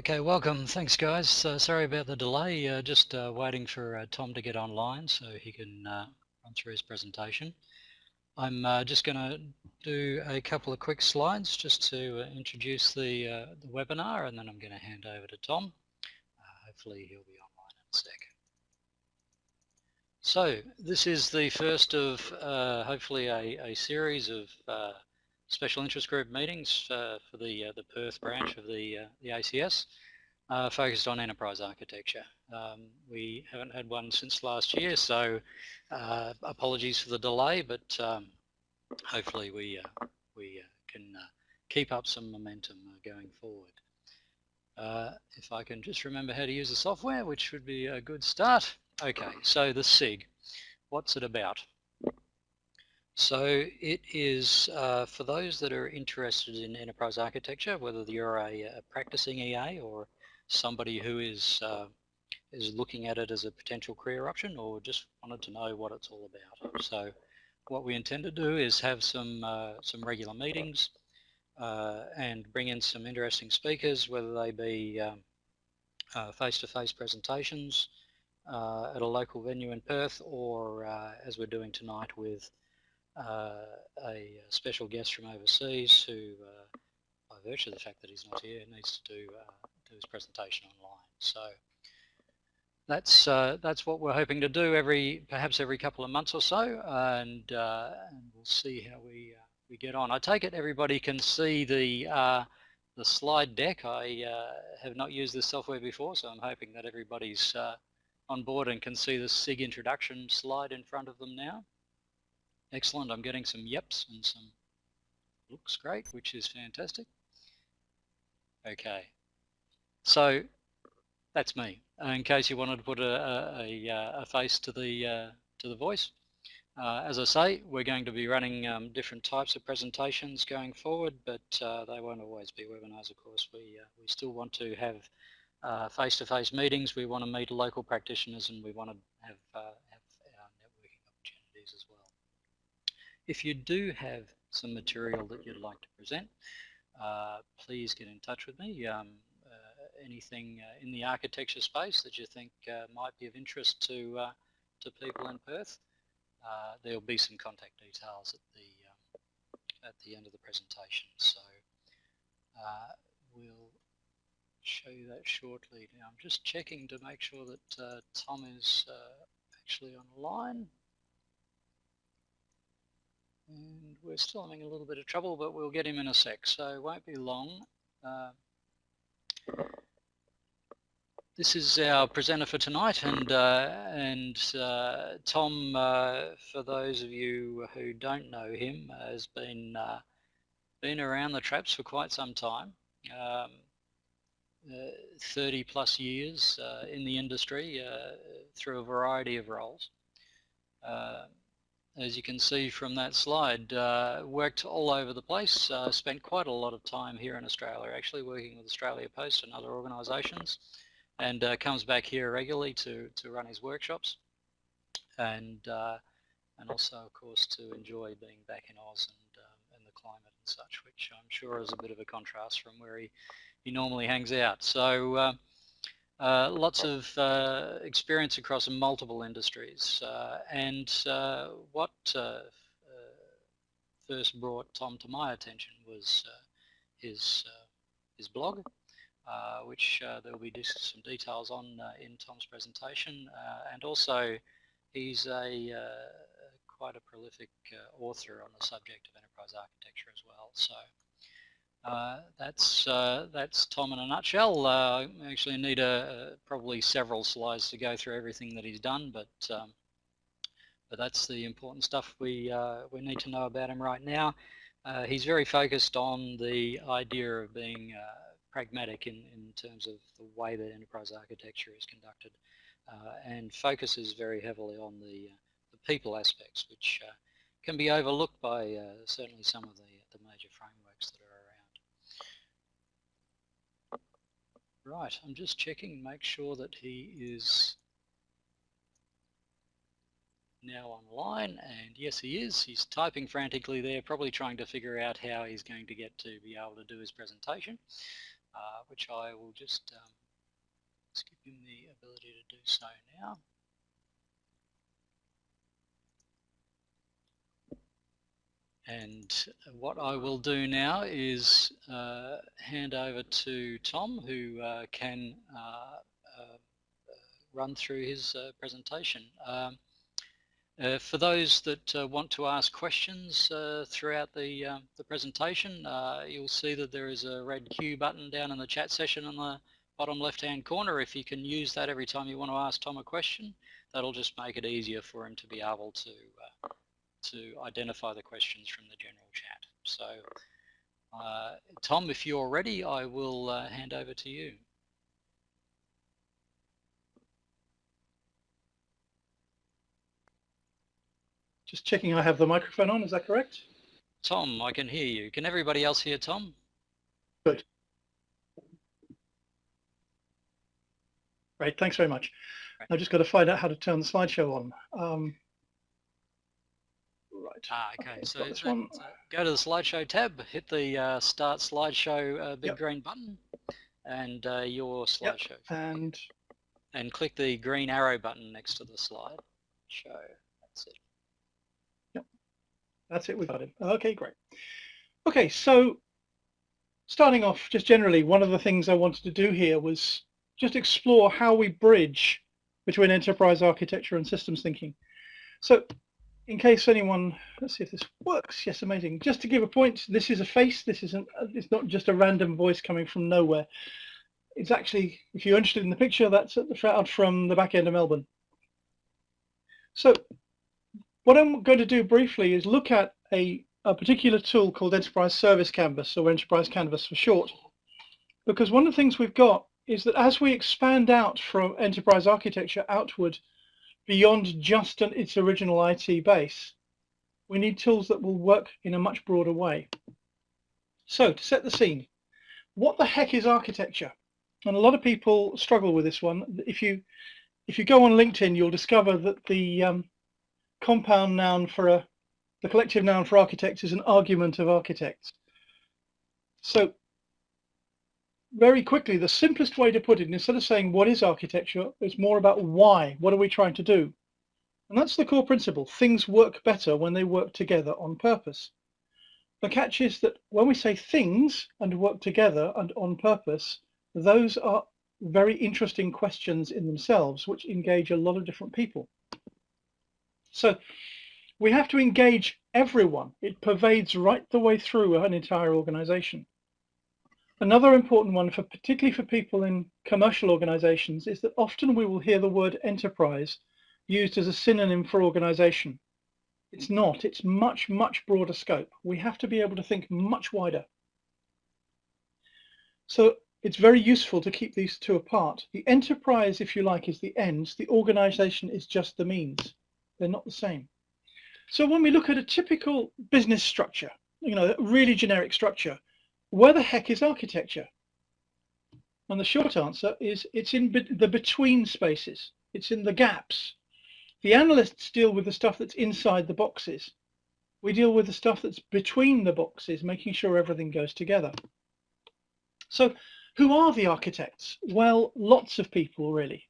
Okay, welcome. Thanks, guys. Sorry about the delay. Just waiting for Tom to get online so he can run through his presentation. I'm just going to do a couple of quick slides just to introduce the webinar, and then I'm going to hand over to Tom. Hopefully he'll be online in a sec. So this is the first of hopefully a series of special interest group meetings for the Perth branch of the ACS. Focused on enterprise architecture. We haven't had one since last year, so apologies for the delay, but hopefully we can keep up some momentum going forward. If I can just remember how to use the software, which would be a good start. Okay, so the SIG, what's it about? So it is for those that are interested in enterprise architecture, whether you're a practicing EA or somebody who is looking at it as a potential career option, or just wanted to know what it's all about. So what we intend to do is have some regular meetings and bring in some interesting speakers, whether they be face-to-face presentations at a local venue in Perth, or as we're doing tonight with a special guest from overseas who, by virtue of the fact that he's not here, needs to do his presentation online. So that's what we're hoping to do perhaps every couple of months or so, and we'll see how we get on. I take it everybody can see the slide deck. I have not used this software before, so I'm hoping that everybody's on board and can see the SIG Introduction slide in front of them now. Excellent. I'm getting some yeps and some looks great, which is fantastic. Okay, so that's me. In case you wanted to put a face to the voice, as I say, we're going to be running different types of presentations going forward, but they won't always be webinars. Of course, we still want to have face-to-face meetings. We want to meet local practitioners, and we want to have networking opportunities as well. If you do have some material that you'd like to present, please get in touch with me. Anything in the architecture space that you think might be of interest to people in Perth, there'll be some contact details at the end of the presentation. So we'll show you that shortly. Now I'm just checking to make sure that Tom is actually online. And we're still having a little bit of trouble, but we'll get him in a sec, so it won't be long. This is our presenter for tonight, and Tom, for those of you who don't know him, has been around the traps for quite some time. 30 plus years in the industry through a variety of roles. As you can see from that slide, worked all over the place, spent quite a lot of time here in Australia, actually working with Australia Post and other organisations, and comes back here regularly to run his workshops, and also, of course, to enjoy being back in Oz and the climate and such, which I'm sure is a bit of a contrast from where he normally hangs out. So lots of experience across multiple industries, and what first brought Tom to my attention was his blog, which there will be some details on in Tom's presentation, and also he's quite a prolific author on the subject of enterprise architecture as well. So that's Tom in a nutshell. I actually need probably several slides to go through everything that he's done, but that's the important stuff we need to know about him right now. He's very focused on the idea of being pragmatic in terms of the way that enterprise architecture is conducted, and focuses very heavily on the people aspects, which can be overlooked by certainly some of the major frameworks that are around. Right, I'm just checking, make sure that he is now online, and yes he is. He's typing frantically there, probably trying to figure out how he's going to get to be able to do his presentation. which I will just give him the ability to do so now. And what I will do now is hand over to Tom, who can run through his presentation. For those that want to ask questions throughout the presentation, you'll see that there is a red Q button down in the chat session on the bottom left-hand corner. If you can use that every time you want to ask Tom a question, that'll just make it easier for him to be able to identify the questions from the general chat. So, Tom, if you're ready, I will hand over to you. Just checking I have the microphone on, is that correct? Tom, I can hear you. Can everybody else hear Tom? Good. Great, thanks very much. Right. I've just got to find out how to turn the slideshow on. Right. Okay, so go to the slideshow tab, hit the start slideshow big green button, and your slideshow. Yep. And click the green arrow button next to the slide show. That's it. Yep, that's it, we got it. Okay, great. Okay, so starting off just generally, one of the things I wanted to do here was just explore how we bridge between enterprise architecture and systems thinking. So in case anyone, let's see if this works. Yes, amazing. Just to give a point, this is a face. This isn't. It's not just a random voice coming from nowhere. It's actually, if you're interested in the picture, that's at the shroud from the back end of Melbourne. So what I'm going to do briefly is look at a particular tool called Enterprise Service Canvas, or Enterprise Canvas for short. Because one of the things we've got is that as we expand out from enterprise architecture outward, beyond just its original IT base, we need tools that will work in a much broader way. So to set the scene, what the heck is architecture? And a lot of people struggle with this one. If you go on LinkedIn, you'll discover that the compound noun for the collective noun for architects is an argument of architects. So very quickly, the simplest way to put it, instead of saying what is architecture, is more about why. What are we trying to do? And that's the core principle. Things work better when they work together on purpose. The catch is that when we say things and work together and on purpose, those are very interesting questions in themselves, which engage a lot of different people. So we have to engage everyone. It pervades right the way through an entire organization. Another important one, particularly for people in commercial organizations, is that often we will hear the word enterprise used as a synonym for organization. It's not. It's much, much broader scope. We have to be able to think much wider. So it's very useful to keep these two apart. The enterprise, if you like, is the ends. The organization is just the means. They're not the same. So when we look at a typical business structure, a really generic structure, where the heck is architecture? And the short answer is it's in the between spaces. It's in the gaps. The analysts deal with the stuff that's inside the boxes. We deal with the stuff that's between the boxes, making sure everything goes together. So who are the architects? Well, lots of people, really.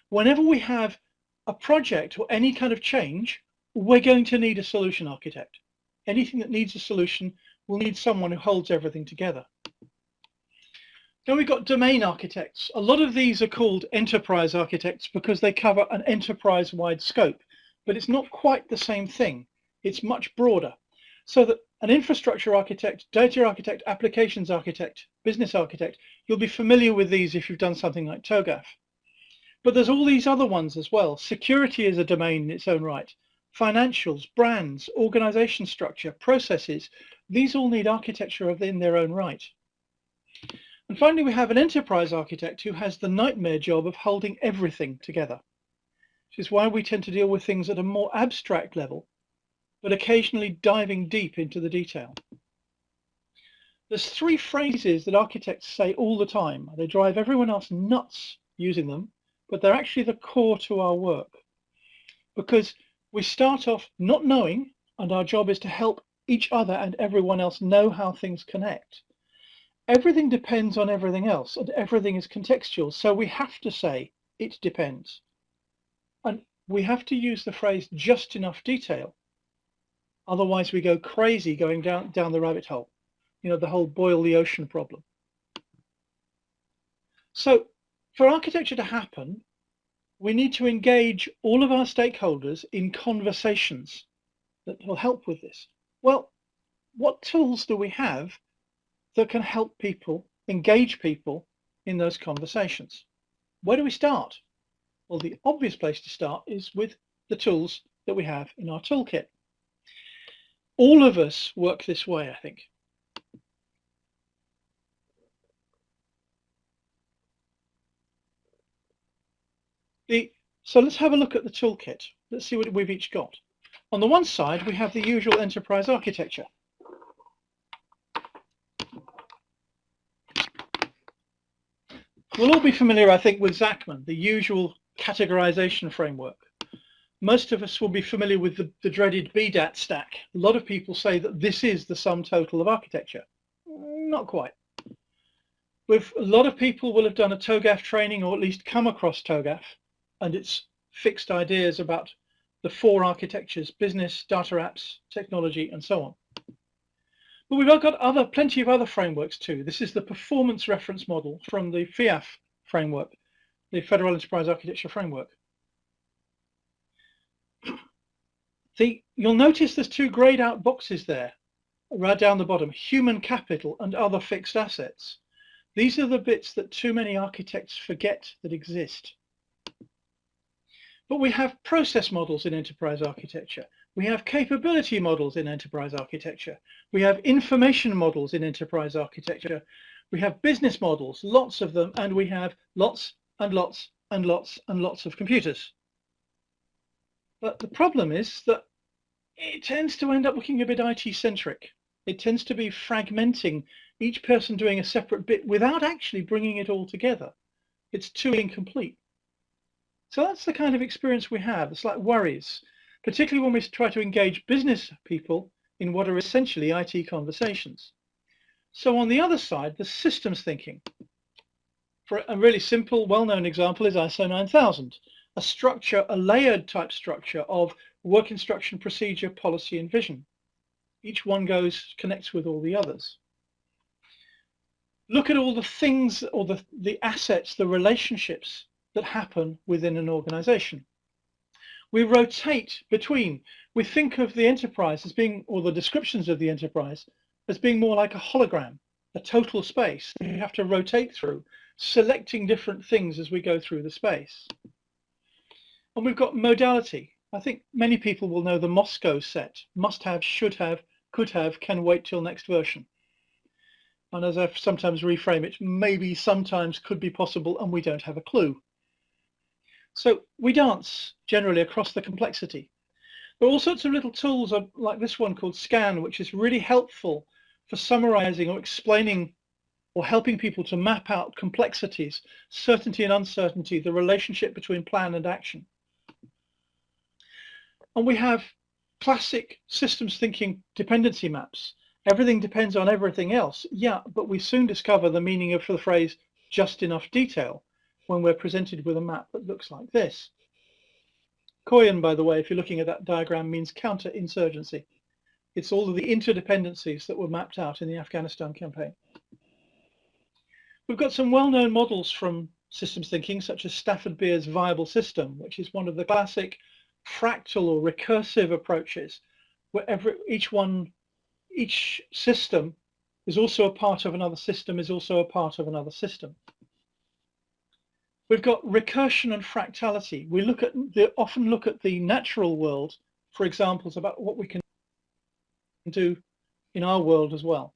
Whenever we have a project or any kind of change, we're going to need a solution architect. Anything that needs a solution will need someone who holds everything together. Then we've got domain architects. A lot of these are called enterprise architects because they cover an enterprise-wide scope, but it's not quite the same thing. It's much broader. So that an infrastructure architect, data architect, applications architect, business architect, you'll be familiar with these if you've done something like TOGAF. But there's all these other ones as well. Security is a domain in its own right. Financials, brands, organization structure, processes, these all need architecture in their own right. And finally, we have an enterprise architect who has the nightmare job of holding everything together, which is why we tend to deal with things at a more abstract level, but occasionally diving deep into the detail. There's three phrases that architects say all the time. They drive everyone else nuts using them, but they're actually the core to our work. Because we start off not knowing, and our job is to help each other and everyone else know how things connect. everything depends on everything else, and everything is contextual. So we have to say it depends. And we have to use the phrase just enough detail. Otherwise we go crazy going down the rabbit hole. You know, the whole boil the ocean problem. So for architecture to happen, we need to engage all of our stakeholders in conversations that will help with this. Well, what tools do we have that can help people, engage people in those conversations? Where do we start? Well, the obvious place to start is with the tools that we have in our toolkit. All of us work this way, I think. So let's have a look at the toolkit. Let's see what we've each got. On the one side, we have the usual enterprise architecture. We'll all be familiar, I think, with ZapaMex, the usual categorization framework. Most of us will be familiar with the dreaded BDAT stack. A lot of people say that this is the sum total of architecture. Not quite. A lot of people will have done a TOGAF training, or at least come across TOGAF and its fixed ideas about the 4 architectures: business, data apps, technology, and so on. But we've got plenty of other frameworks too. This is the performance reference model from the FIAF framework, the Federal Enterprise Architecture Framework. You'll notice there's 2 grayed out boxes there, right down the bottom: human capital and other fixed assets. These are the bits that too many architects forget that exist. But we have process models in enterprise architecture. We have capability models in enterprise architecture. We have information models in enterprise architecture. We have business models, lots of them, and we have lots and lots and lots and lots of computers. But the problem is that it tends to end up looking a bit IT-centric. It tends to be fragmenting, each person doing a separate bit without actually bringing it all together. It's too incomplete. So that's the kind of experience we have. It's like worries, particularly when we try to engage business people in what are essentially IT conversations. So on the other side, the systems thinking. For a really simple, well-known example is ISO 9000, a structure, a layered type structure of work instruction, procedure, policy, and vision. Each one connects with all the others. Look at all the things, or the assets, the relationships that happen within an organization. We rotate between, we think of the enterprise as being, or the descriptions of the enterprise as being more like a hologram, a total space that you have to rotate through, selecting different things as we go through the space. And we've got modality. I think many people will know the Moscow set: must have, should have, could have, can wait till next version. And as I sometimes reframe it, maybe, sometimes, could be possible, and we don't have a clue. So we dance generally across the complexity. There are all sorts of little tools like this one called Scan, which is really helpful for summarizing or explaining or helping people to map out complexities, certainty and uncertainty, the relationship between plan and action. And we have classic systems thinking dependency maps. Everything depends on everything else. Yeah, but we soon discover the meaning of the phrase just enough detail when we're presented with a map that looks like this. COIN, by the way, if you're looking at that diagram, means counterinsurgency. It's all of the interdependencies that were mapped out in the Afghanistan campaign. We've got some well-known models from systems thinking, such as Stafford Beer's viable system, which is one of the classic fractal or recursive approaches, where each system is also a part of another system, is also a part of another system. We've got recursion and fractality. We often look at the natural world for examples about what we can do in our world as well.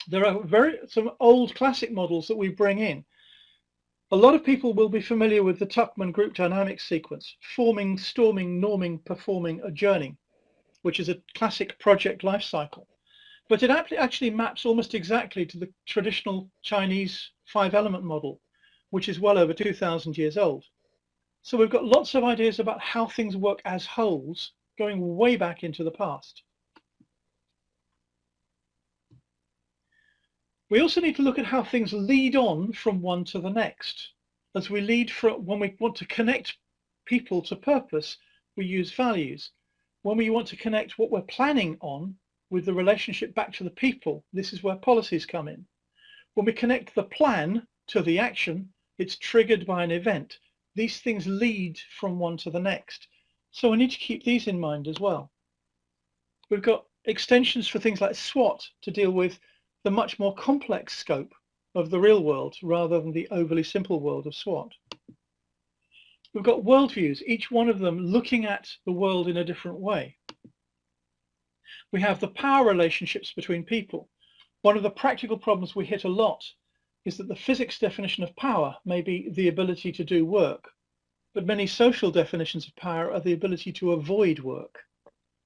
There are some old classic models that we bring in. A lot of people will be familiar with the Tuckman group dynamics sequence: forming, storming, norming, performing, adjourning, which is a classic project life cycle. But it actually maps almost exactly to the traditional Chinese 5-element model, which is well over 2,000 years old. So we've got lots of ideas about how things work as wholes, going way back into the past. We also need to look at how things lead on from one to the next. As we lead from, when we want to connect people to purpose, we use values. When we want to connect what we're planning on with the relationship back to the people, this is where policies come in. When we connect the plan to the action, it's triggered by an event. These things lead from one to the next. So we need to keep these in mind as well. We've got extensions for things like SWOT to deal with the much more complex scope of the real world rather than the overly simple world of SWOT. We've got worldviews, each one of them looking at the world in a different way. We have the power relationships between people. One of the practical problems we hit a lot is that the physics definition of power may be the ability to do work, but many social definitions of power are the ability to avoid work.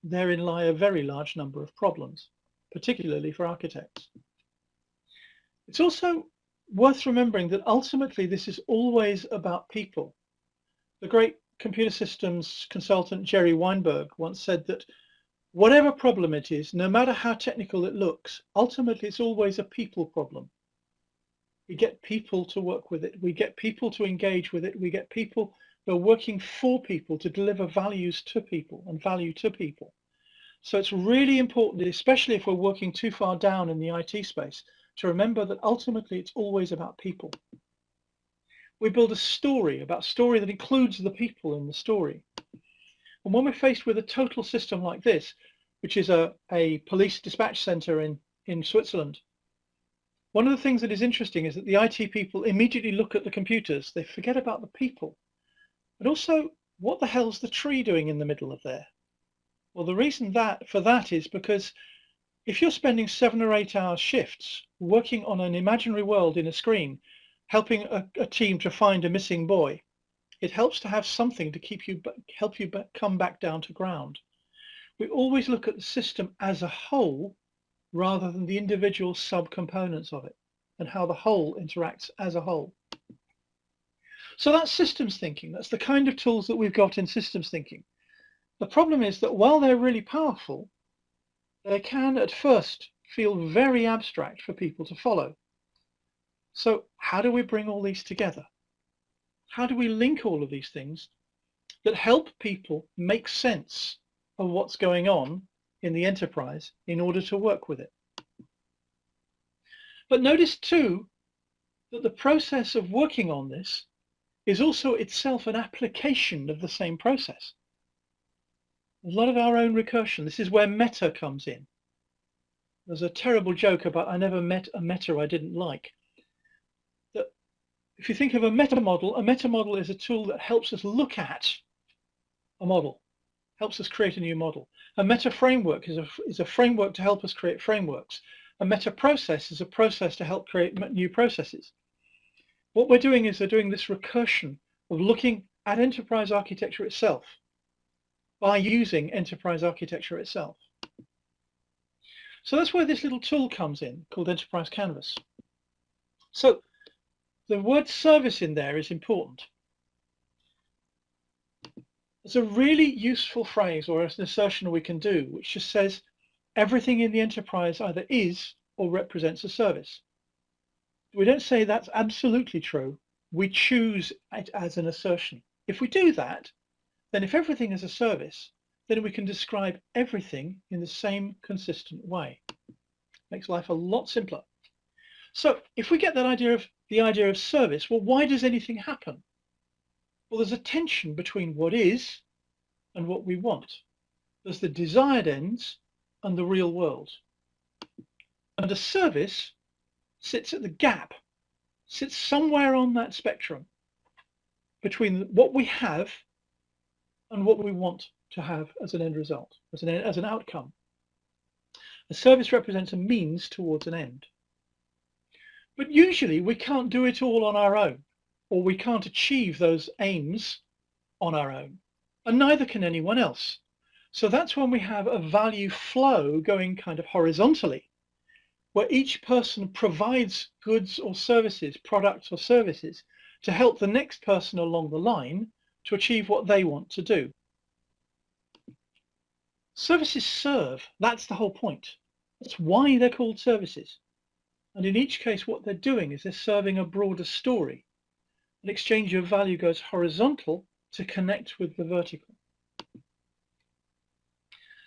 Therein lie a very large number of problems, particularly for architects. It's also worth remembering that ultimately this is always about people. The great computer systems consultant Jerry Weinberg once said that whatever problem it is, no matter how technical it looks, ultimately it's always a people problem. We get people to work with it. We get people to engage with it. We get people who are working for people to deliver values to people and value to people. So it's really important, especially if we're working too far down in the IT space, to remember that ultimately it's always about people. We build a story that includes the people in the story. And when we're faced with a total system like this, which is a police dispatch center in Switzerland, one of the things that is interesting is that the IT people immediately look at the computers. They forget about the people. And also, what the hell's the tree doing in the middle of there? Well, the reason for that is because if you're spending 7 or 8 hour shifts working on an imaginary world in a screen, helping a team to find a missing boy, it helps to have something to help you come back down to ground. We always look at the system as a whole rather than the individual subcomponents of it and how the whole interacts as a whole. So that's systems thinking. That's the kind of tools that we've got in systems thinking. The problem is that while they're really powerful, they can at first feel very abstract for people to follow. So how do we bring all these together? How do we link all of these things that help people make sense of what's going on in the enterprise in order to work with it? But notice too that the process of working on this is also itself an application of the same process. A lot of our own recursion. This is where meta comes in. There's a terrible joke about I never met a meta I didn't like. That if you think of a meta model is a tool that helps us look at a model, helps us create a new model. A meta framework is a framework to help us create frameworks. A meta process is a process to help create new processes. What we're doing is we're doing this recursion of looking at enterprise architecture itself by using enterprise architecture itself. So that's where this little tool comes in called Enterprise Canvas. So the word service in there is important. It's a really useful phrase or an assertion we can do, which just says everything in the enterprise either is or represents a service. We don't say that's absolutely true. We choose it as an assertion. If we do that, then if everything is a service, then we can describe everything in the same consistent way. Makes life a lot simpler. So if we get that idea of service, well, why does anything happen? Well, there's a tension between what is and what we want. There's the desired ends and the real world. And a service sits at the gap, sits somewhere on that spectrum between what we have and what we want to have as an end result, as an outcome. A service represents a means towards an end. But usually we can't do it all on our own, or we can't achieve those aims on our own, and neither can anyone else. So that's when we have a value flow going kind of horizontally, where each person provides goods or services, products or services, to help the next person along the line to achieve what they want to do. Services serve, that's the whole point. That's why they're called services. And in each case, what they're doing is they're serving a broader story. An exchange of value goes horizontal to connect with the vertical.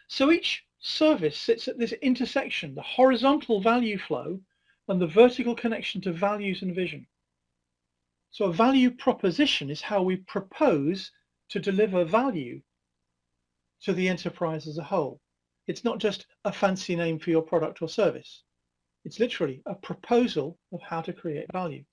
So each service sits at this intersection, the horizontal value flow and the vertical connection to values and vision. So a value proposition is how we propose to deliver value to the enterprise as a whole. It's not just a fancy name for your product or service. It's literally a proposal of how to create value.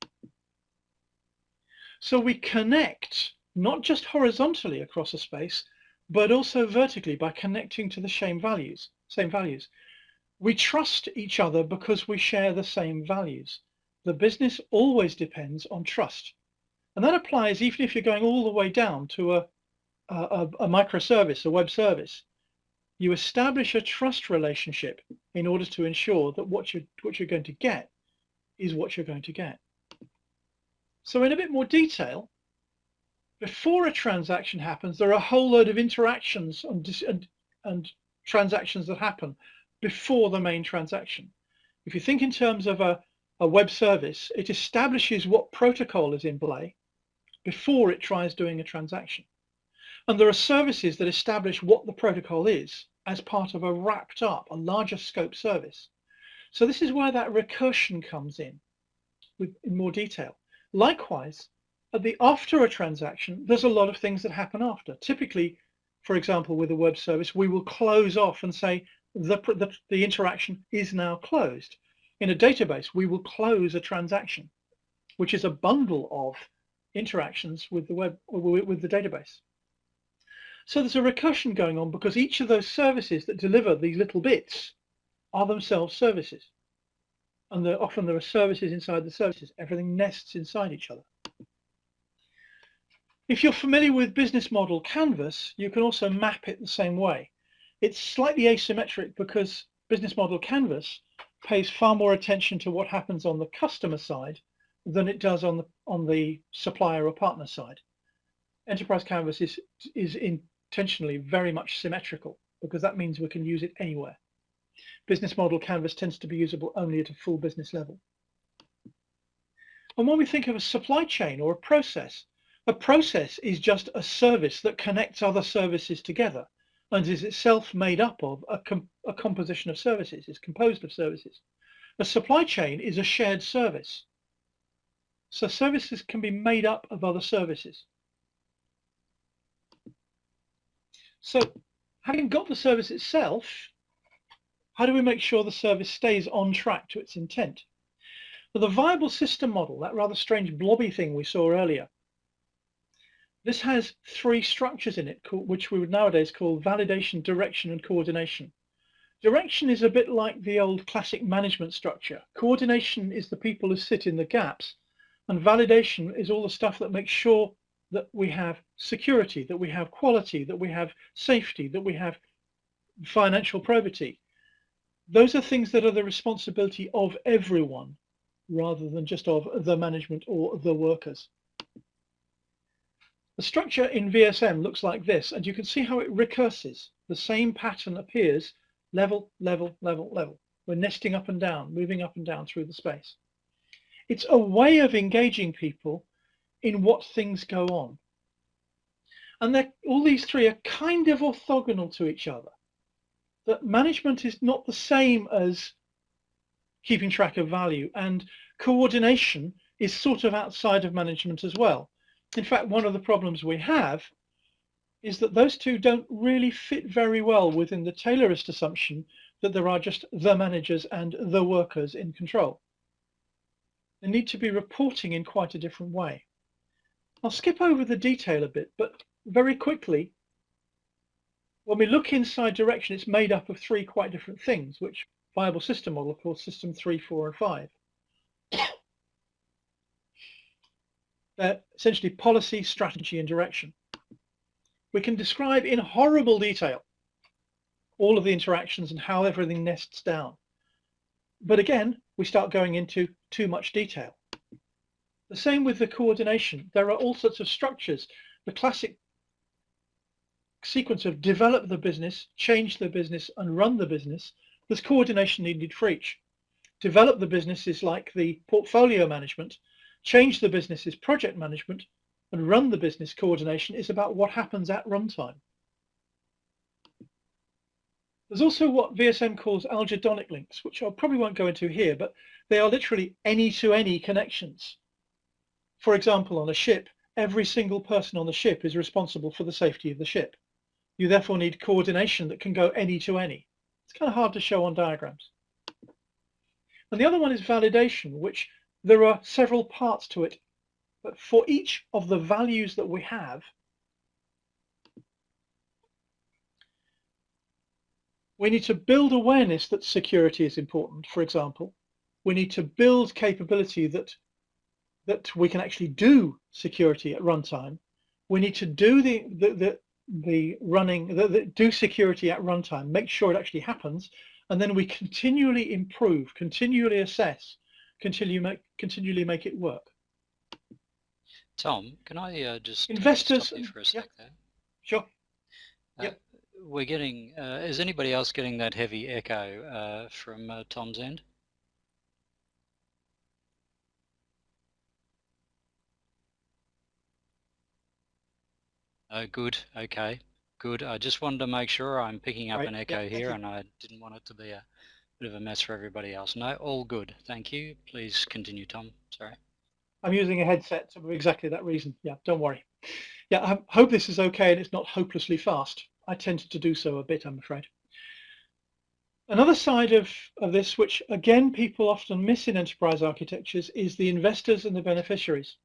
So we connect not just horizontally across a space, but also vertically by connecting to the same values. We trust each other because we share the same values. The business always depends on trust. And that applies even if you're going all the way down to a microservice, a web service. You establish a trust relationship in order to ensure that what you're going to get is what you're going to get. So in a bit more detail, before a transaction happens, there are a whole load of interactions and transactions that happen before the main transaction. If you think in terms of a web service, it establishes what protocol is in play before it tries doing a transaction. And there are services that establish what the protocol is as part of a wrapped up, a larger scope service. So this is where that recursion comes in more detail. Likewise, after a transaction, there's a lot of things that happen after. Typically, for example, with a web service, we will close off and say the interaction is now closed. In a database, we will close a transaction, which is a bundle of interactions with the database. So there's a recursion going on because each of those services that deliver these little bits are themselves services. And often there are services inside the services. Everything nests inside each other. If you're familiar with business model canvas, you can also map it the same way. It's slightly asymmetric because business model canvas pays far more attention to what happens on the customer side than it does on the supplier or partner side. Enterprise canvas is intentionally very much symmetrical because that means we can use it anywhere. Business model canvas tends to be usable only at a full business level. And when we think of a supply chain or a process is just a service that connects other services together and is itself made up of a composition of services, is composed of services. A supply chain is a shared service. So services can be made up of other services. So having got the service itself, how do we make sure the service stays on track to its intent? Well, the viable system model, that rather strange blobby thing we saw earlier, this has three structures in it, which we would nowadays call validation, direction, and coordination. Direction is a bit like the old classic management structure. Coordination is the people who sit in the gaps, and validation is all the stuff that makes sure that we have security, that we have quality, that we have safety, that we have financial probity. Those are things that are the responsibility of everyone rather than just of the management or the workers. The structure in VSM looks like this, and you can see how it recurses. The same pattern appears level, level, level, level. We're nesting up and down, moving up and down through the space. It's a way of engaging people in what things go on. And all these three are kind of orthogonal to each other. That management is not the same as keeping track of value, and coordination is sort of outside of management as well. In fact, one of the problems we have is that those two don't really fit very well within the Taylorist assumption that there are just the managers and the workers in control. They need to be reporting in quite a different way. I'll skip over the detail a bit, but very quickly, when we look inside direction, it's made up of three quite different things, which viable system model calls system 3, 4, and 5. They're essentially policy, strategy, and direction. We can describe in horrible detail all of the interactions and how everything nests down. But again, we start going into too much detail. The same with the coordination. There are all sorts of structures. The classic sequence of develop the business, change the business, and run the business, there's coordination needed for each. develop the business is like the portfolio management, change the business is project management, and run the business coordination is about what happens at runtime. There's also what VSM calls algedonic links, which I probably won't go into here, but they are literally any-to-any connections. For example, on a ship, every single person on the ship is responsible for the safety of the ship. You therefore need coordination that can go any-to-any. It's kind of hard to show on diagrams. And the other one is validation, which there are several parts to it, but for each of the values that we have, we need to build awareness that security is important, for example. We need to build capability that we can actually do security at runtime. We need to do do security at runtime, make sure it actually happens, and then we continually improve, continually assess, continually make it work. Tom, can I just investors stop you for a sec there? Sure. Yep. We're getting, is anybody else getting that heavy echo from Tom's end? Oh, good. Okay, good. I just wanted to make sure I'm picking up an echo here, and I didn't want it to be a bit of a mess for everybody else. No, all good. Thank you. Please continue, Tom. Sorry. I'm using a headset for exactly that reason. Yeah, don't worry. Yeah, I hope this is okay and it's not hopelessly fast. I tended to do so a bit, I'm afraid. Another side of this, which again people often miss in enterprise architectures, is the investors and the beneficiaries.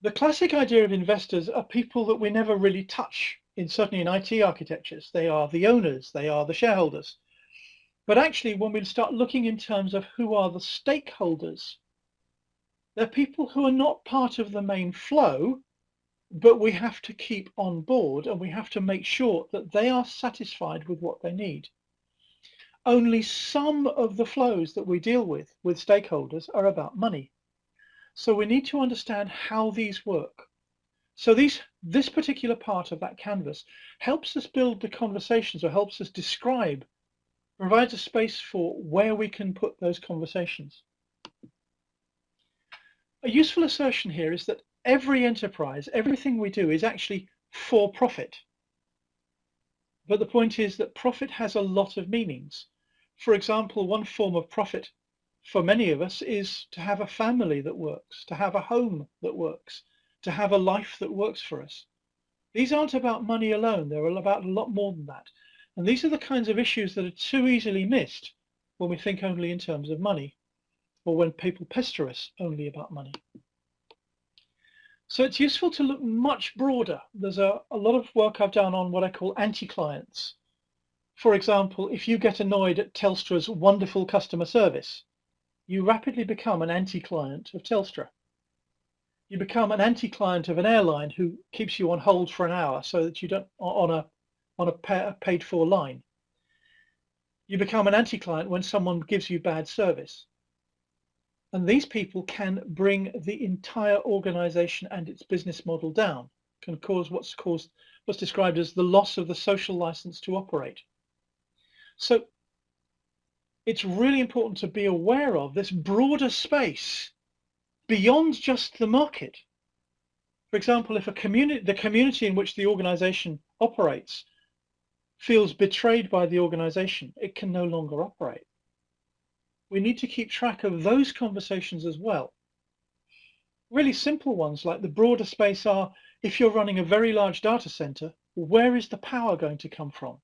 The classic idea of investors are people that we never really touch, certainly in IT architectures. They are the owners, they are the shareholders. But actually, when we start looking in terms of who are the stakeholders, they're people who are not part of the main flow, but we have to keep on board and we have to make sure that they are satisfied with what they need. Only some of the flows that we deal with stakeholders are about money. So we need to understand how these work. So this particular part of that canvas helps us build the conversations, or helps us describe, provides a space for where we can put those conversations. A useful assertion here is that every enterprise, everything we do is actually for profit. But the point is that profit has a lot of meanings. For example, one form of profit for many of us is to have a family that works, to have a home that works, to have a life that works for us. These aren't about money alone, they're about a lot more than that. And these are the kinds of issues that are too easily missed when we think only in terms of money, or when people pester us only about money. So it's useful to look much broader. There's a lot of work I've done on what I call anti-clients. For example, if you get annoyed at Telstra's wonderful customer service, you rapidly become an anti-client of Telstra. You become an anti-client of an airline who keeps you on hold for an hour so that you don't, on a paid-for line. You become an anti-client when someone gives you bad service. And these people can bring the entire organization and its business model down, can cause what's described as the loss of the social license to operate. So it's really important to be aware of this broader space beyond just the market. For example, if the community in which the organization operates feels betrayed by the organization, it can no longer operate. We need to keep track of those conversations as well. Really simple ones like the broader space are, if you're running a very large data center, where is the power going to come from?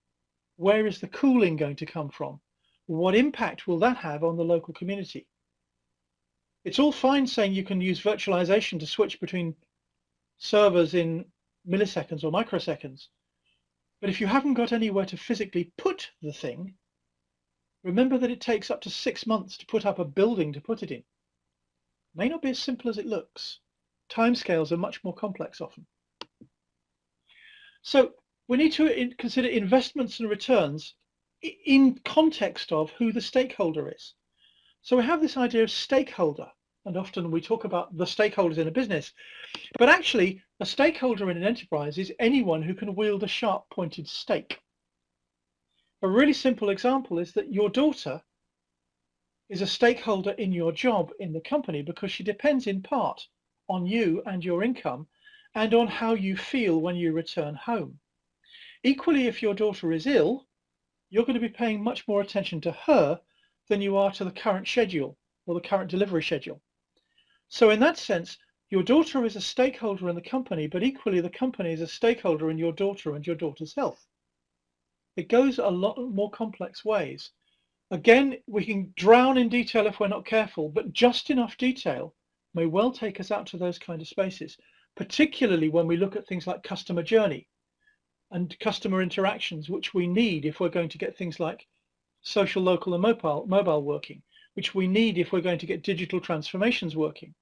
Where is the cooling going to come from? What impact will that have on the local community? It's all fine saying you can use virtualization to switch between servers in milliseconds or microseconds, but if you haven't got anywhere to physically put the thing, remember that it takes up to 6 months to put up a building to put it in. It may not be as simple as it looks. Timescales are much more complex often. So we need to consider investments and returns in context of who the stakeholder is. So we have this idea of stakeholder, and often we talk about the stakeholders in a business, but actually a stakeholder in an enterprise is anyone who can wield a sharp pointed stake. A really simple example is that your daughter is a stakeholder in your job in the company because she depends in part on you and your income and on how you feel when you return home. Equally, if your daughter is ill, you're going to be paying much more attention to her than you are to the current schedule or the current delivery schedule. So in that sense, your daughter is a stakeholder in the company, but equally the company is a stakeholder in your daughter and your daughter's health. It goes a lot more complex ways. Again, we can drown in detail if we're not careful, but just enough detail may well take us out to those kind of spaces, particularly when we look at things like customer journey and customer interactions, which we need if we're going to get things like social, local, and mobile working, which we need if we're going to get digital transformations working.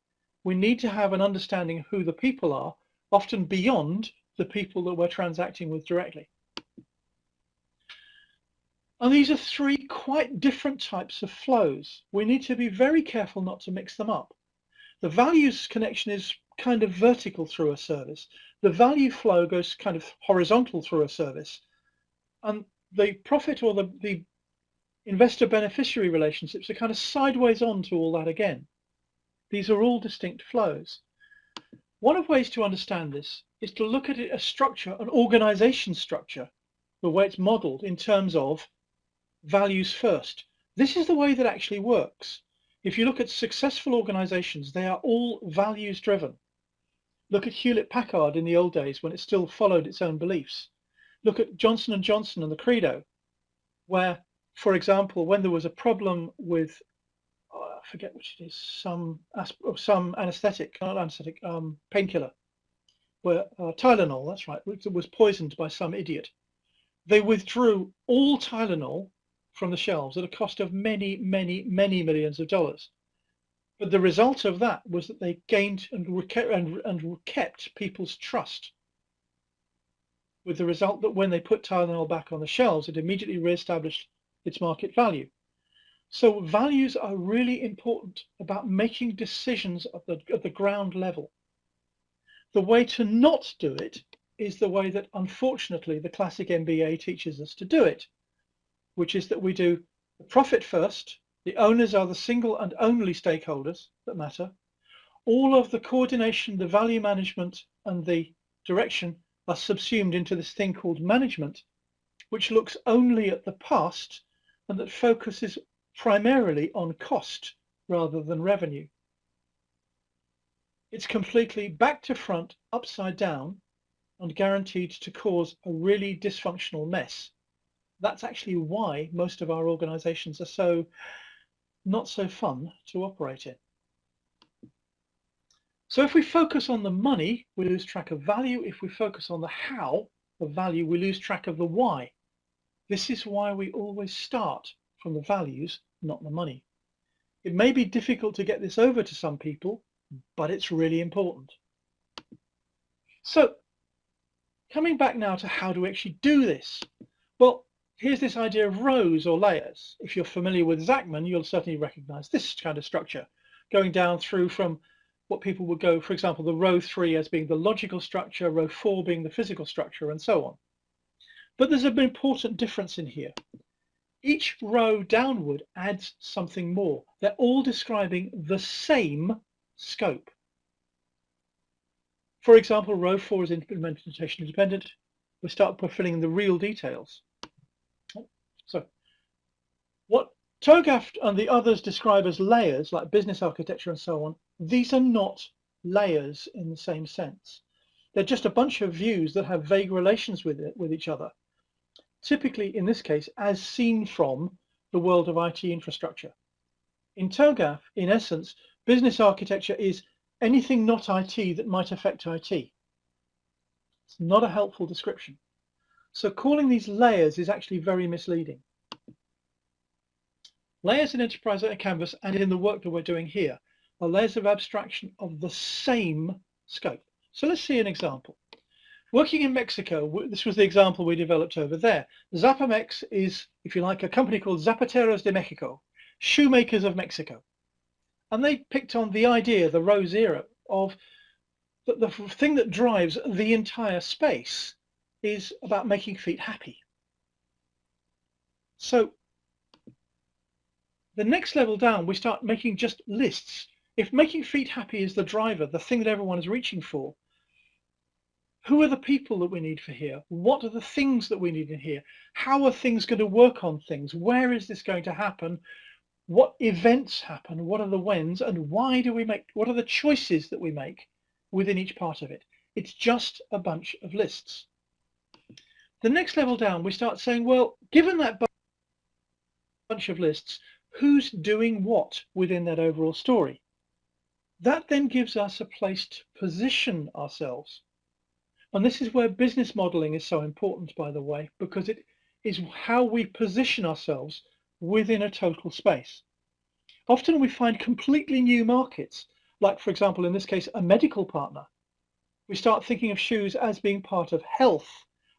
We need to have an understanding of who the people are, often beyond the people that we're transacting with directly. And these are three quite different types of flows. We need to be very careful not to mix them up. The values connection is kind of vertical through a service. The value flow goes kind of horizontal through a service. And the profit or the investor beneficiary relationships are kind of sideways on to all that again. These are all distinct flows. One of the ways to understand this is to look at it as structure, an organization structure, the way it's modeled in terms of values first. This is the way that actually works. If you look at successful organizations, they are all values driven. Look at Hewlett-Packard in the old days when it still followed its own beliefs. Look at Johnson & Johnson and the Credo, where, for example, when there was a problem with, I forget which it is, some anesthetic, not anesthetic, painkiller, where Tylenol, that's right, which was poisoned by some idiot. They withdrew all Tylenol from the shelves at a cost of many, many, many millions of dollars. But the result of that was that they gained and kept people's trust, with the result that when they put Tylenol back on the shelves, it immediately re-established its market value. So values are really important about making decisions at the ground level. The way to not do it is the way that, unfortunately, the classic MBA teaches us to do it, which is that we do the profit first. The owners are the single and only stakeholders that matter. All of the coordination, the value management, and the direction are subsumed into this thing called management, which looks only at the past and that focuses primarily on cost rather than revenue. It's completely back to front, upside down, and guaranteed to cause a really dysfunctional mess. That's actually why most of our organizations are so not so fun to operate in. So if we focus on the money, we lose track of value. If we focus on the how of value, we lose track of the why. This is why we always start from the values, not the money. It may be difficult to get this over to some people, but it's really important. So coming back now to how do we actually do this? Well, here's this idea of rows or layers. If you're familiar with Zachman, you'll certainly recognize this kind of structure, going down through from what people would go, for example, the row 3 as being the logical structure, row 4 being the physical structure, and so on. But there's an important difference in here. Each row downward adds something more. They're all describing the same scope. For example, row 4 is implementation independent. We start by filling in the real details. So what TOGAF and the others describe as layers, like business architecture and so on, these are not layers in the same sense. They're just a bunch of views that have vague relations with each other. Typically, in this case, as seen from the world of IT infrastructure. In TOGAF, in essence, business architecture is anything not IT that might affect IT. It's not a helpful description. So calling these layers is actually very misleading. Layers in Enterprise Canvas and in the work that we're doing here are layers of abstraction of the same scope. So let's see an example. Working in Mexico, this was the example we developed over there. ZapaMex is, if you like, a company called Zapateros de Mexico, shoemakers of Mexico. And they picked on the idea, the row 0, of that the thing that drives the entire space is about making feet happy. So The next level down, we start making just lists. If making feet happy is the driver, the thing that everyone is reaching for, who are the people that we need for here? What are the things that we need in here? How are things going to work on things? Where is this going to happen? What events happen? What are the whens? And why do we make, what are the choices that we make within each part of it? It's just a bunch of lists. The next level down, we start saying, well, given that bunch of lists, who's doing what within that overall story? That then gives us a place to position ourselves. And this is where business modeling is so important, by the way, because it is how we position ourselves within a total space. Often we find completely new markets, like, for example, in this case, a medical partner. We start thinking of shoes as being part of health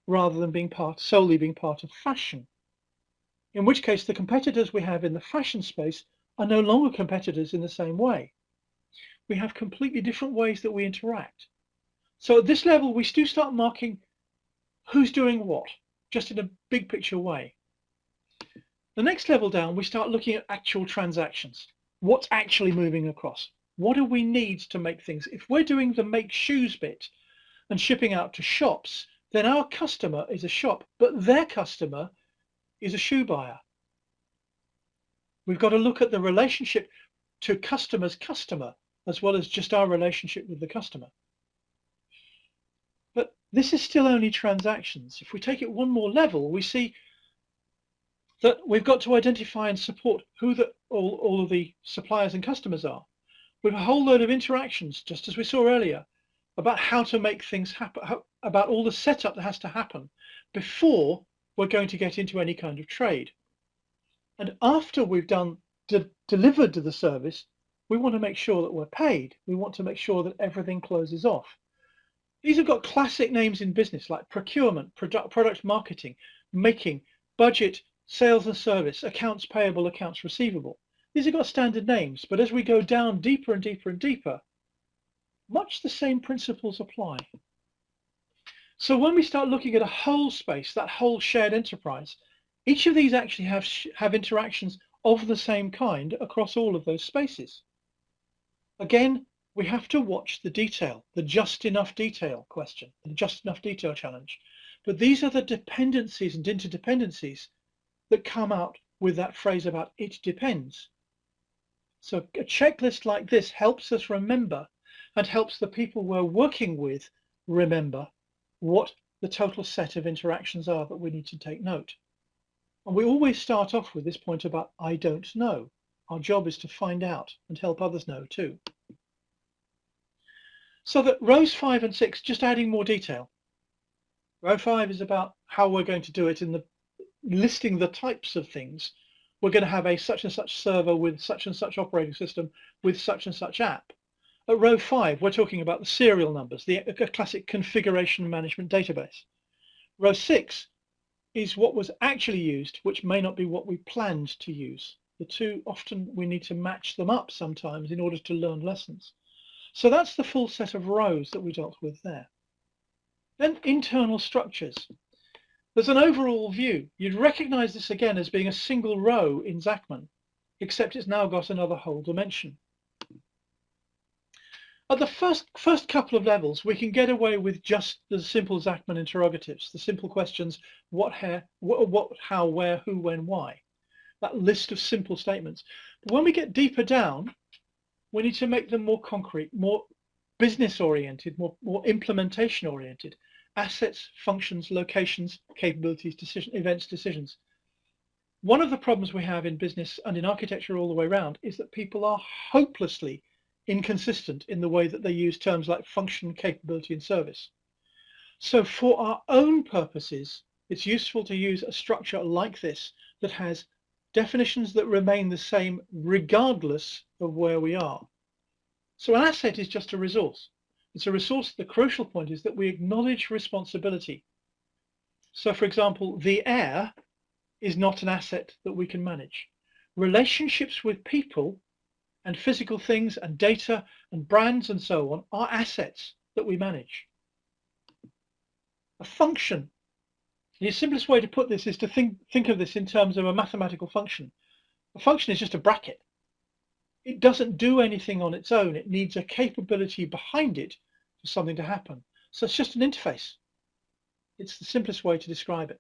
rather than being solely being part of fashion. In which case, the competitors we have in the fashion space are no longer competitors in the same way. We have completely different ways that we interact. So at this level, we do start marking who's doing what, just in a big picture way. The next level down, we start looking at actual transactions. What's actually moving across? What do we need to make things? If we're doing the make shoes bit and shipping out to shops, then our customer is a shop, but their customer is a shoe buyer. We've got to look at the relationship to customer's customer, as well as just our relationship with the customer. But this is still only transactions. If we take it one more level, we see that we've got to identify and support who all of the suppliers and customers are. We have a whole load of interactions, just as we saw earlier, about how to make things happen, about all the setup that has to happen before we're going to get into any kind of trade. And after we've delivered to the service, we want to make sure that we're paid. We want to make sure that everything closes off. These have got classic names in business like procurement, product marketing, making, budget, sales and service, accounts payable, accounts receivable. These have got standard names, but as we go down deeper and deeper and deeper, much the same principles apply. So when we start looking at a whole space, that whole shared enterprise, each of these actually have interactions of the same kind across all of those spaces. Again, we have to watch the detail, the just enough detail question, the just enough detail challenge. But these are the dependencies and interdependencies that come out with that phrase about it depends. So a checklist like this helps us remember and helps the people we're working with remember what the total set of interactions are that we need to take note. And we always start off with this point about I don't know. Our job is to find out and help others know too. So that rows 5 and 6, just adding more detail. Row 5 is about how we're going to do it in the listing the types of things. We're going to have a such and such server with such and such operating system with such and such app. At row 5, we're talking about the serial numbers, the classic configuration management database. Row 6 is what was actually used, which may not be what we planned to use. The two, often we need to match them up sometimes in order to learn lessons. So that's the full set of rows that we dealt with there. Then internal structures. There's an overall view. You'd recognize this again as being a single row in ZapaMex, except it's now got another whole dimension. At the first couple of levels, we can get away with just the simple ZapaMex interrogatives, the simple questions, what, how, where, who, when, why. That list of simple statements. But when we get deeper down, we need to make them more concrete, more business-oriented, more implementation-oriented. Assets, functions, locations, capabilities, events, decisions. One of the problems we have in business and in architecture all the way around is that people are hopelessly inconsistent in the way that they use terms like function, capability, and service. So for our own purposes, it's useful to use a structure like this that has definitions that remain the same regardless of where we are. So an asset is just a resource. It's a resource. The crucial point is that we acknowledge responsibility. So for example, the air is not an asset that we can manage. Relationships with people and physical things and data and brands and so on are assets that we manage. A function, the simplest way to put this is to think of this in terms of a mathematical function. A function is just a bracket. It doesn't do anything on its own. It needs a capability behind it for something to happen. So it's just an interface. It's the simplest way to describe it.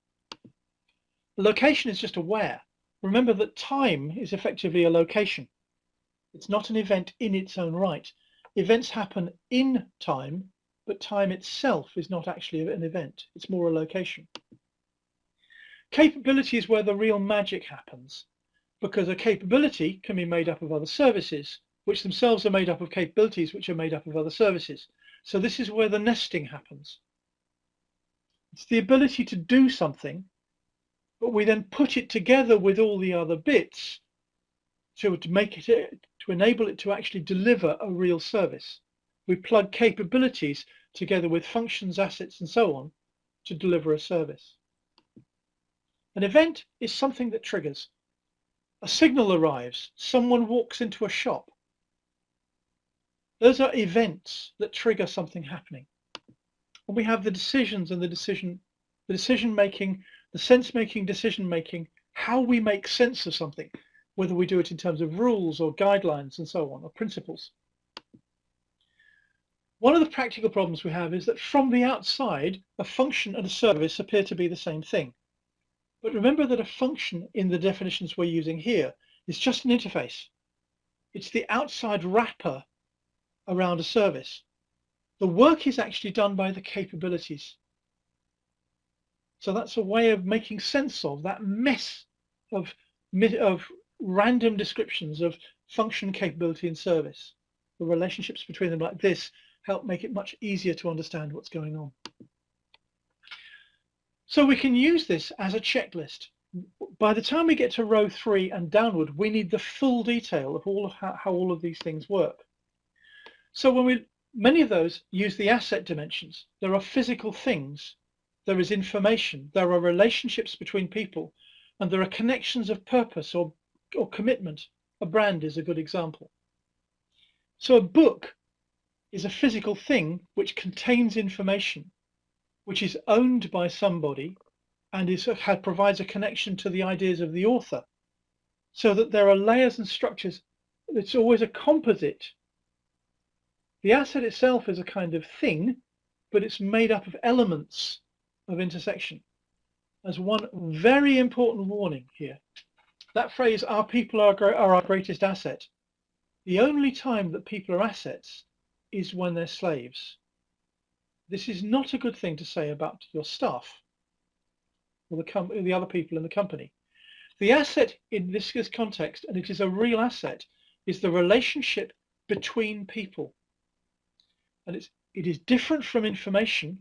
The location is just a where. Remember that time is effectively a location. It's not an event in its own right. Events happen in time, but time itself is not actually an event. It's more a location. Capability is where the real magic happens, because a capability can be made up of other services, which themselves are made up of capabilities, which are made up of other services. So this is where the nesting happens. It's the ability to do something, but we then put it together with all the other bits to enable it to actually deliver a real service. We plug capabilities together with functions, assets, and so on to deliver a service. An event is something that triggers. A signal arrives, someone walks into a shop. Those are events that trigger something happening. And we have the decisions and the decision-making, the sense-making, decision-making, how we make sense of something, whether we do it in terms of rules or guidelines and so on, or principles. One of the practical problems we have is that from the outside, a function and a service appear to be the same thing. But remember that a function in the definitions we're using here is just an interface. It's the outside wrapper around a service. The work is actually done by the capabilities. So that's a way of making sense of that mess of random descriptions of function, capability, and service. The relationships between them like this help make it much easier to understand what's going on. So we can use this as a checklist. By the time we get to row 3 and downward, we need the full detail of how all of these things work. So many of those use the asset dimensions. There are physical things, there is information, there are relationships between people, and there are connections of purpose or commitment. A brand is a good example. So a book is a physical thing which contains information, which is owned by somebody and provides a connection to the ideas of the author, so that there are layers and structures. It's always a composite. The asset itself is a kind of thing, but it's made up of elements of intersection. As one very important warning here, that phrase, our people are our greatest asset. The only time that people are assets is when they're slaves. This is not a good thing to say about your staff or the other people in the company. The asset in this context, and it is a real asset, is the relationship between people. And it is different from information,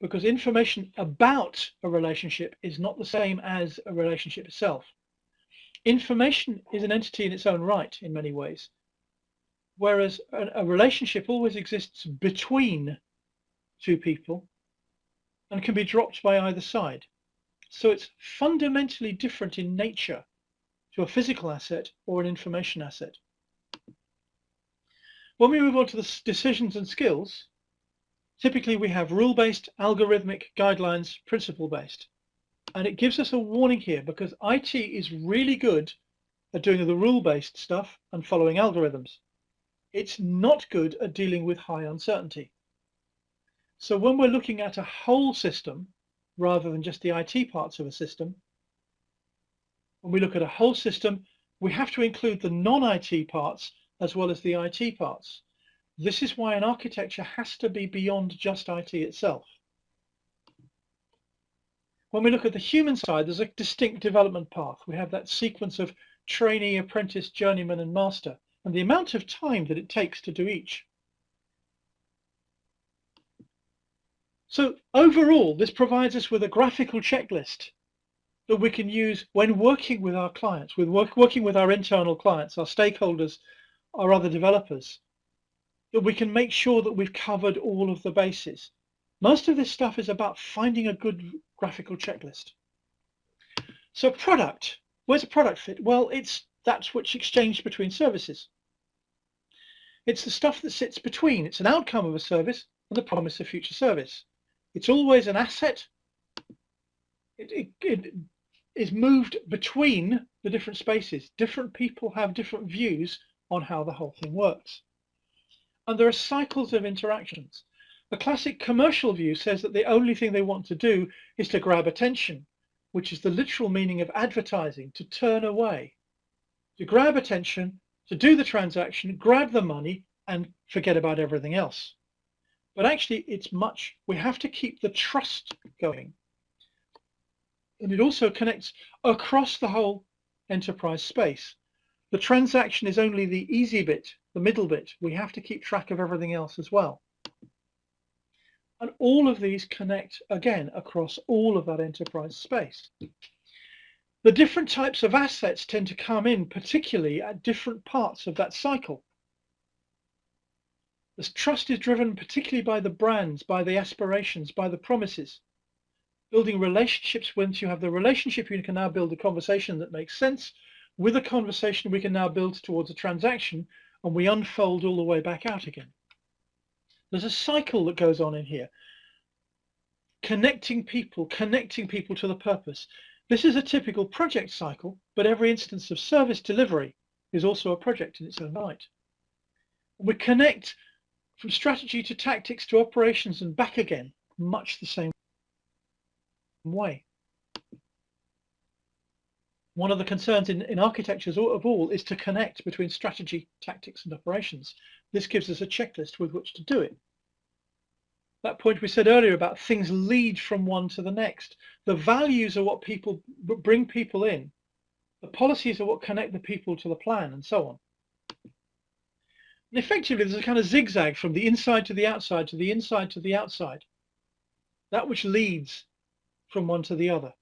because information about a relationship is not the same as a relationship itself. Information is an entity in its own right in many ways, whereas a relationship always exists between two people and can be dropped by either side. So it's fundamentally different in nature to a physical asset or an information asset. When we move on to the decisions and skills, typically we have rule-based, algorithmic, guidelines, principle-based. And it gives us a warning here, because IT is really good at doing the rule-based stuff and following algorithms. It's not good at dealing with high uncertainty. So when we're looking at a whole system, rather than just the IT parts of a system, when we look at a whole system, we have to include the non-IT parts as well as the IT parts. This is why an architecture has to be beyond just IT itself. When we look at the human side, there's a distinct development path. We have that sequence of trainee, apprentice, journeyman, and master, and the amount of time that it takes to do each. So overall, this provides us with a graphical checklist that we can use when working with our clients, working with our internal clients, our stakeholders, our other developers, that we can make sure that we've covered all of the bases. Most of this stuff is about finding a good graphical checklist. So product, where's a product fit? Well, that's what's exchanged between services. It's the stuff that sits between. It's an outcome of a service and the promise of future service. It's always an asset. It is moved between the different spaces. Different people have different views on how the whole thing works. And there are cycles of interactions. The classic commercial view says that the only thing they want to do is to grab attention, which is the literal meaning of advertising, to turn away, to grab attention, to do the transaction, grab the money, and forget about everything else. But actually, we have to keep the trust going. And it also connects across the whole enterprise space. The transaction is only the easy bit, the middle bit. We have to keep track of everything else as well. And all of these connect, again, across all of that enterprise space. The different types of assets tend to come in particularly at different parts of that cycle. This trust is driven particularly by the brands, by the aspirations, by the promises. Building relationships, once you have the relationship, you can now build a conversation that makes sense. With a conversation, we can now build towards a transaction, and we unfold all the way back out again. There's a cycle that goes on in here. Connecting people to the purpose. This is a typical project cycle, but every instance of service delivery is also a project in its own right. We connect from strategy to tactics to operations and back again, much the same way. One of the concerns in architectures of all is to connect between strategy, tactics, and operations. This gives us a checklist with which to do it. That point we said earlier about things lead from one to the next. The values are what bring people in. The policies are what connect the people to the plan, and so on. And effectively, there's a kind of zigzag from the inside to the outside, to the inside to the outside. That which leads from one to the other.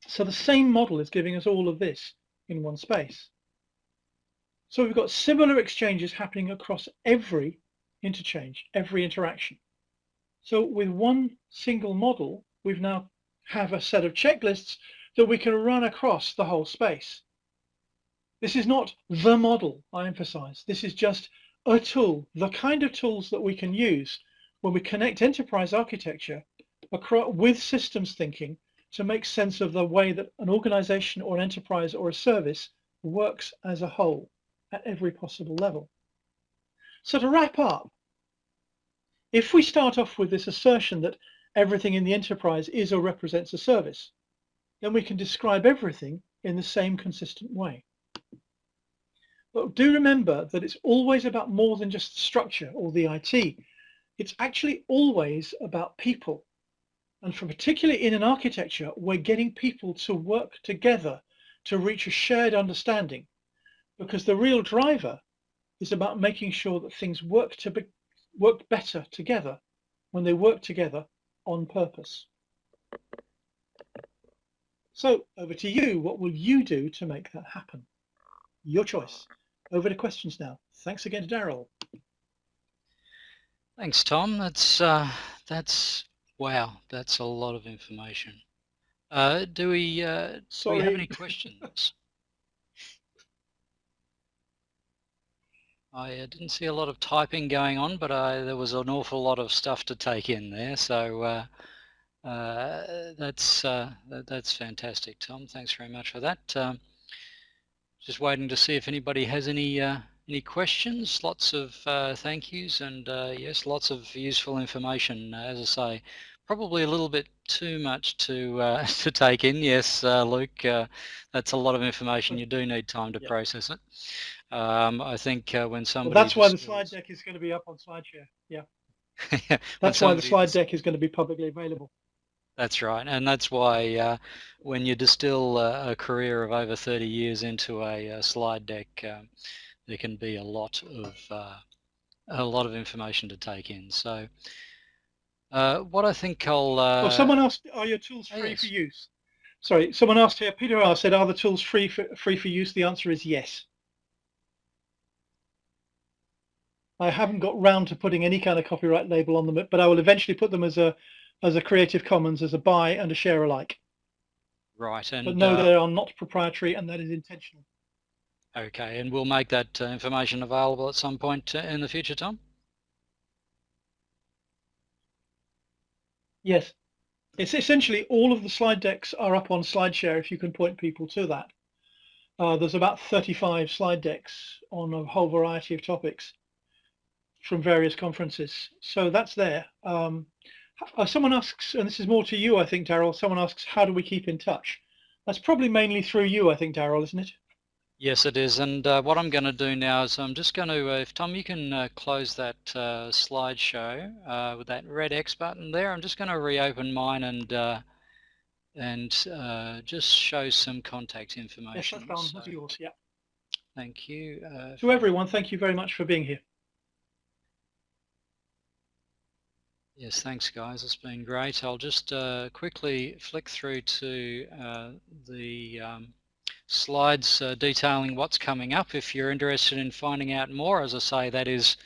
So the same model is giving us all of this in one space. So we've got similar exchanges happening across every interchange, every interaction. So with one single model, we've now have a set of checklists that we can run across the whole space. This is not the model, I emphasize. This is just a tool, the kind of tools that we can use when we connect enterprise architecture with systems thinking to make sense of the way that an organization or an enterprise or a service works as a whole at every possible level. So to wrap up, if we start off with this assertion that everything in the enterprise is or represents a service, then we can describe everything in the same consistent way. But do remember that it's always about more than just structure or the IT. It's actually always about people. And for particularly in an architecture, we're getting people to work together to reach a shared understanding, because the real driver is about making sure that things work better together when they work together on purpose. So over to you. What will you do to make that happen? Your choice. Over to questions now. Thanks again to Daryl. Thanks, Tom. Wow, that's a lot of information. Do we have any questions? I didn't see a lot of typing going on, but there was an awful lot of stuff to take in there. So that's fantastic, Tom. Thanks very much for that. Just waiting to see if anybody has any questions. Lots of thank yous, and yes, lots of useful information. As I say, probably a little bit too much to take in. Yes, Luke, that's a lot of information. You do need time to process it. I think when somebody... Well, that's why the slide deck is going to be up on SlideShare. Yeah. That's why the slide deck is going to be publicly available. That's right, and that's why when you distill a career of over 30 years into a slide deck, there can be a lot of information to take in. So, what I think I'll... well, someone asked, are your tools free for use? Sorry, someone asked here, Peter R. said, are the tools free for use? The answer is yes. I haven't got round to putting any kind of copyright label on them, but I will eventually put them as a Creative Commons, as a buy and a share alike. Right. And but no, they are not proprietary, and that is intentional. Okay, and we'll make that information available at some point in the future, Tom? Yes. It's essentially all of the slide decks are up on SlideShare if you can point people to that. There's about 35 slide decks on a whole variety of topics from various conferences. So that's there. Someone asks, and this is more to you, I think, Daryl, someone asks, how do we keep in touch? That's probably mainly through you, I think, Daryl, isn't it? Yes, it is. And what I'm going to do now is I'm just going to, if Tom, you can close that slideshow with that red X button there. I'm just going to reopen mine and just show some contact information. Yes, that's that's yours, yeah. Thank you. To everyone, thank you very much for being here. Yes, thanks guys, it's been great. I'll just quickly flick through to the slides detailing what's coming up. If you're interested in finding out more, as I say, that is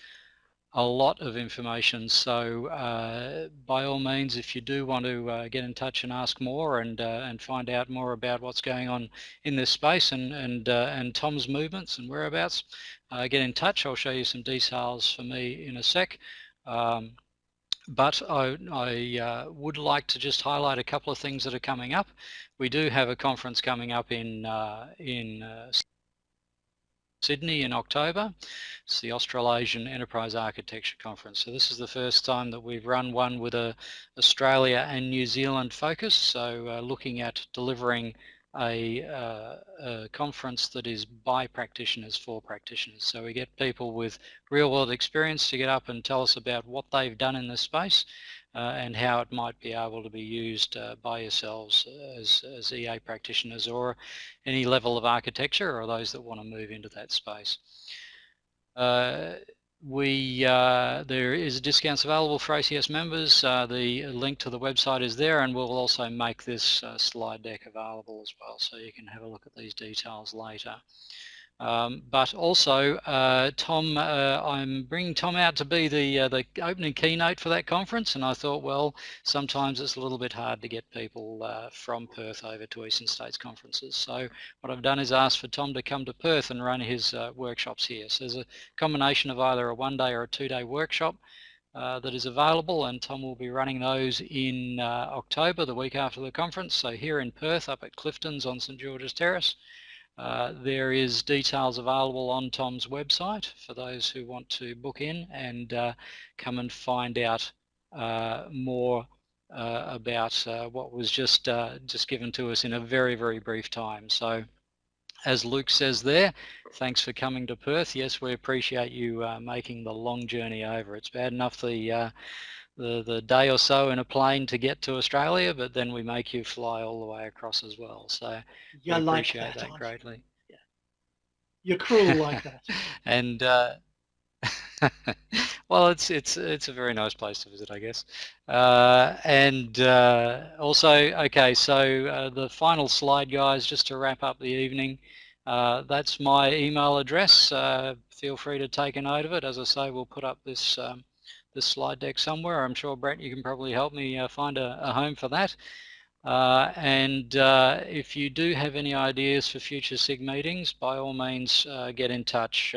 a lot of information, so by all means, if you do want to get in touch and ask more and find out more about what's going on in this space and Tom's movements and whereabouts, get in touch. I'll show you some details for me in a sec. But I would like to just highlight a couple of things that are coming up. We do have a conference coming up in Sydney in October. It's the Australasian Enterprise Architecture Conference. So this is the first time that we've run one with a Australia and New Zealand focus. So looking at delivering a conference that is by practitioners for practitioners. So we get people with real world experience to get up and tell us about what they've done in this space and how it might be able to be used by yourselves as EA practitioners or any level of architecture or those that want to move into that space. There is discounts available for ACS members. The link to the website is there, and we'll also make this slide deck available as well, so you can have a look at these details later. But also, Tom, I'm bringing Tom out to be the opening keynote for that conference, and I thought, well, sometimes it's a little bit hard to get people from Perth over to Eastern States conferences. So what I've done is asked for Tom to come to Perth and run his workshops here. So there's a combination of either a one-day or a two-day workshop that is available, and Tom will be running those in October, the week after the conference. So here in Perth, up at Clifton's on St George's Terrace. There is details available on Tom's website for those who want to book in and come and find out more about what was just given to us in a very, very brief time. So as Luke says there, thanks for coming to Perth. Yes, we appreciate you making the long journey over. It's bad enough the day or so in a plane to get to Australia, but then we make you fly all the way across as well. So we appreciate that greatly. Yeah. You're cruel like that. And well, it's a very nice place to visit, I guess. Also, okay, so the final slide, guys, just to wrap up the evening. That's my email address. Feel free to take a note of it. As I say, we'll put up this slide deck somewhere. I'm sure, Brett, you can probably help me find a home for that. If you do have any ideas for future SIG meetings, by all means get in touch.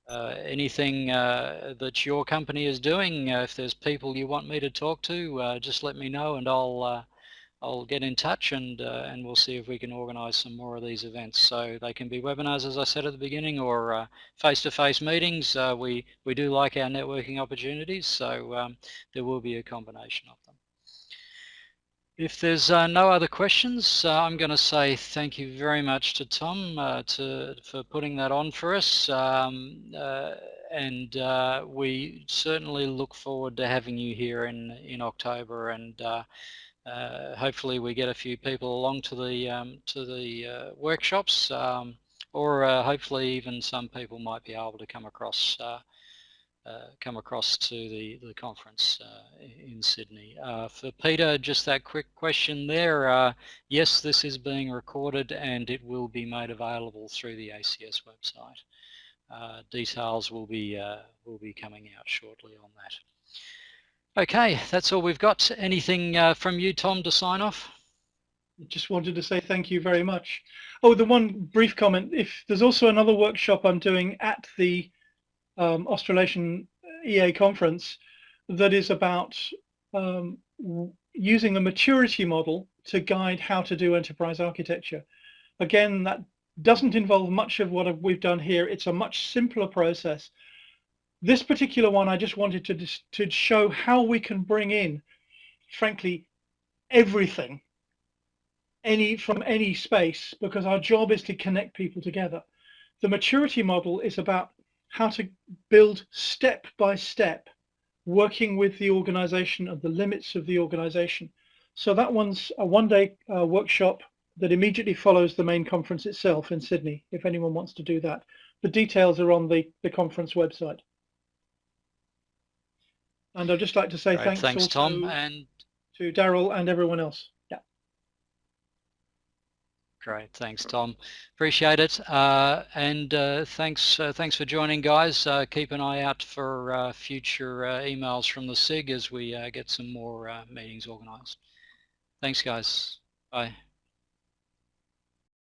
Anything that your company is doing, if there's people you want me to talk to, just let me know and I'll get in touch and we'll see if we can organise some more of these events. So they can be webinars, as I said at the beginning, or face-to-face meetings. We do like our networking opportunities, so there will be a combination of them. If there's no other questions, I'm going to say thank you very much to Tom for putting that on for us, and we certainly look forward to having you here in October, and hopefully we get a few people along to the workshops, or hopefully even some people might be able to come across to the conference in Sydney. For Peter, just that quick question there. Yes, this is being recorded and it will be made available through the ACS website. Details will be coming out shortly on that. Okay, that's all we've got. Anything from you, Tom, to sign off? I just wanted to say thank you very much. Oh, the one brief comment, if there's also another workshop I'm doing at the Australasian EA conference that is about using a maturity model to guide how to do enterprise architecture. Again, that doesn't involve much of what we've done here. It's a much simpler process. This particular one, I just wanted to show how we can bring in, frankly, everything, from any space, because our job is to connect people together. The maturity model is about how to build step by step, working with the organization and the limits of the organization. So that one's a one-day workshop that immediately follows the main conference itself in Sydney, if anyone wants to do that. The details are on the conference website. And I'd just like to say thanks also Tom, and to Daryl and everyone else. Yeah. Great, thanks, Tom. Appreciate it. Thanks for joining, guys. Keep an eye out for future emails from the SIG as we get some more meetings organised. Thanks, guys. Bye.